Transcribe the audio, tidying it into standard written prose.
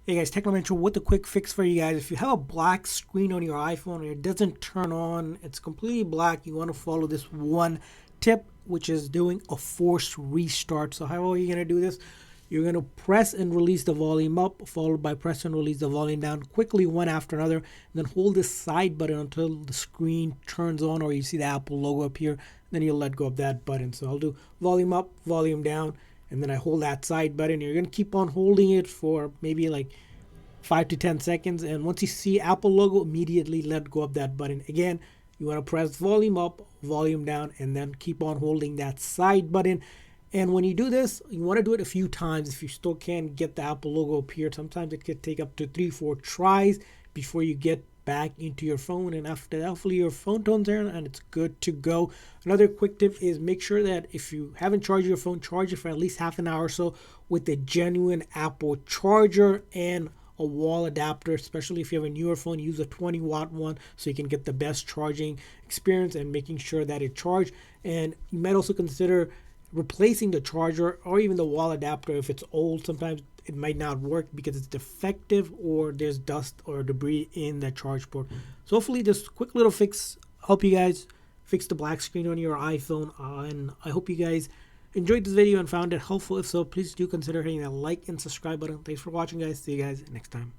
Hey guys, Technomentary with a quick fix for you guys. If you have a black screen on your iPhone and it doesn't turn on, it's completely black, you want to follow this one tip, which is doing a forced restart. So how are you going to do this? You're going to press and release the volume up, followed by press and release the volume down quickly one after another, and then hold this side button until the screen turns on or you see the Apple logo appear. Then you'll let go of that button. So I'll do volume up, volume down, and then I hold that side button. You're going to keep on holding it for maybe like 5 to 10 seconds, and once you see Apple logo, immediately let go of that button. Again, you want to press volume up, volume down, and then keep on holding that side button. And when you do this, you want to do it a few times. If you still can't get the Apple logo appeared, sometimes it could take up to 3-4 tries before you get back into your phone, and after that, hopefully your phone turns on and it's good to go. Another quick tip is make sure that if you haven't charged your phone, charge it for at least half an hour or so with a genuine Apple charger and a wall adapter. Especially if you have a newer phone, use a 20-watt one so you can get the best charging experience and making sure that it charged. And you might also consider replacing the charger or even the wall adapter if it's old. Sometimes it might not work because it's defective or there's dust or debris in the charge port. So hopefully this quick little fix help you guys fix the black screen on your iPhone, and I hope you guys enjoyed this video and found it helpful. If so, please do consider hitting that like and subscribe button. Thanks for watching, guys. See you guys next time.